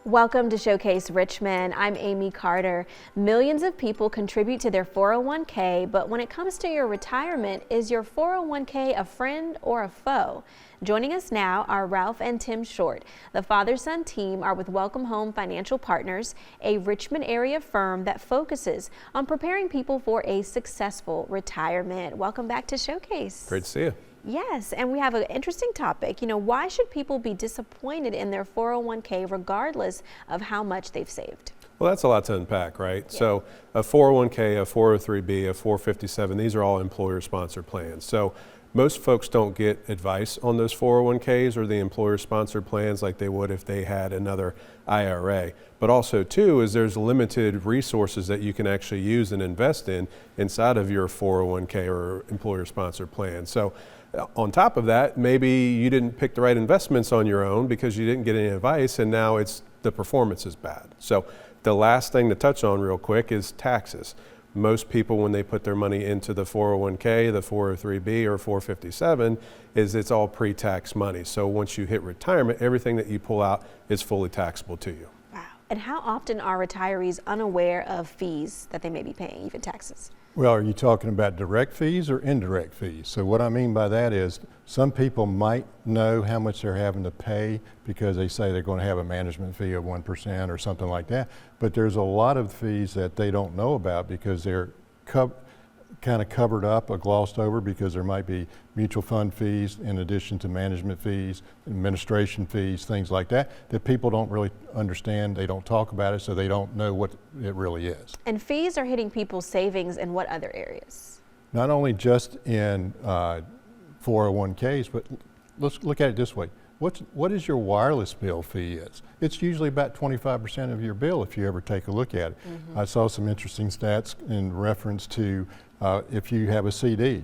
Welcome to Showcase Richmond. I'm Amy Carter. Millions of people contribute to their 401k, but when it comes to your retirement, is your 401k a friend or a foe? Joining us now are Ralph and Tim Short. The father-son team are with Welcome Home Financial Partners, a Richmond area firm that focuses on preparing people for a successful retirement. Welcome back to Showcase. Great to see you. Yes, and we have an interesting topic. Why should people be disappointed in their 401k regardless of how much they've saved? Well, that's a lot to unpack, right? Yeah. So a 401k, a 403b, a 457, these are all employer-sponsored plans. So most folks don't get advice on those 401ks or the employer-sponsored plans like they would if they had another IRA. But also, too, is there's limited resources that you can actually use and invest in inside of your 401k or employer-sponsored plan. So on top of that, maybe you didn't pick the right investments on your own because you didn't get any advice, and now the performance is bad. So the last thing to touch on real quick is taxes. Most people, when they put their money into the 401k, the 403b, or 457, it's all pre-tax money. So once you hit retirement, everything that you pull out is fully taxable to you. Wow. And how often are retirees unaware of fees that they may be paying, even taxes? Well, are you talking about direct fees or indirect fees? So what I mean by that is some people might know how much they're having to pay because they say they're going to have a management fee of 1% or something like that. But there's a lot of fees that they don't know about because they're kind of covered up or glossed over because there might be mutual fund fees in addition to management fees, administration fees, things like that people don't really understand. They don't talk about it, so they don't know what it really is. And fees are hitting people's savings in what other areas? Not only just in 401ks, but let's look at it this way. What is your wireless bill fee is? It's usually about 25% of your bill if you ever take a look at it. I saw some interesting stats in reference to if you have a CD,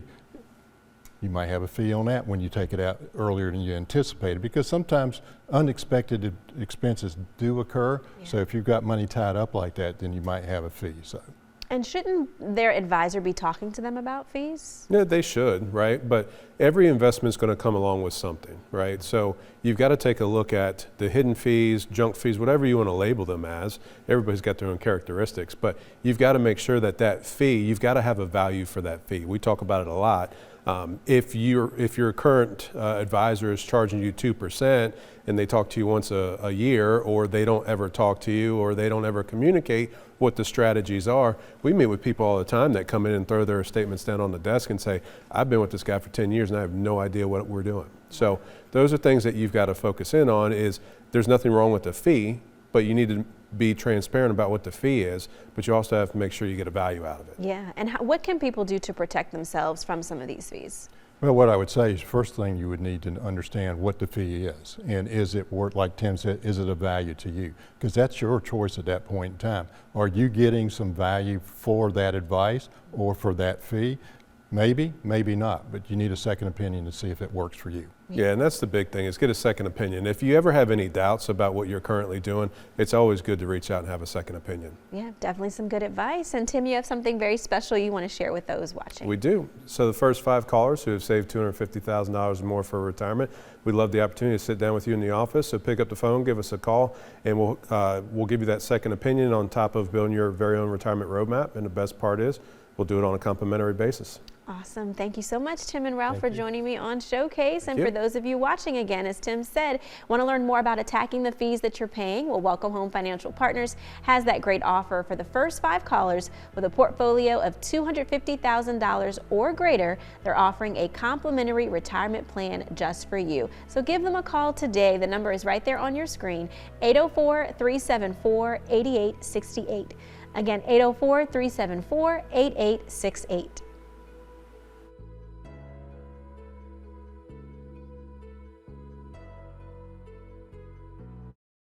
you might have a fee on that when you take it out earlier than you anticipated, because sometimes unexpected expenses do occur. Yeah. So if you've got money tied up like that, then you might have a fee. And shouldn't their advisor be talking to them about fees? Yeah, they should, right? But every investment is going to come along with something, right? So you've got to take a look at the hidden fees, junk fees, whatever you want to label them as. Everybody's got their own characteristics, but you've got to make sure that fee, you've got to have a value for that fee. We talk about it a lot. If your current advisor is charging you 2% and they talk to you once a year, or they don't ever talk to you, or they don't ever communicate what the strategies are. We meet with people all the time that come in and throw their statements down on the desk and say, I've been with this guy for 10 years and I have no idea what we're doing. So those are things that you've got to focus in on. Is there's nothing wrong with the fee, but you need to be transparent about what the fee is, but you also have to make sure you get a value out of it. Yeah, and what can people do to protect themselves from some of these fees? Well, what I would say is first thing you would need to understand what the fee is, and is it worth, like Tim said, is it a value to you? Because that's your choice at that point in time. Are you getting some value for that advice or for that fee? Maybe, maybe not, but you need a second opinion to see if it works for you. Yeah, and that's the big thing, is get a second opinion. If you ever have any doubts about what you're currently doing, it's always good to reach out and have a second opinion. Yeah, definitely some good advice. And Tim, you have something very special you want to share with those watching. We do. So the first 5 callers who have saved $250,000 or more for retirement, we'd love the opportunity to sit down with you in the office. So pick up the phone, give us a call, and we'll give you that second opinion on top of building your very own retirement roadmap. And the best part is, we'll do it on a complimentary basis. Awesome. Thank you so much, Tim and Ralph, for joining me on Showcase. And for those of you watching, again, as Tim said, want to learn more about attacking the fees that you're paying? Well, Welcome Home Financial Partners has that great offer for the first 5 callers with a portfolio of $250,000 or greater. They're offering a complimentary retirement plan just for you. So give them a call today. The number is right there on your screen, 804-374-8868. Again, 804-374-8868.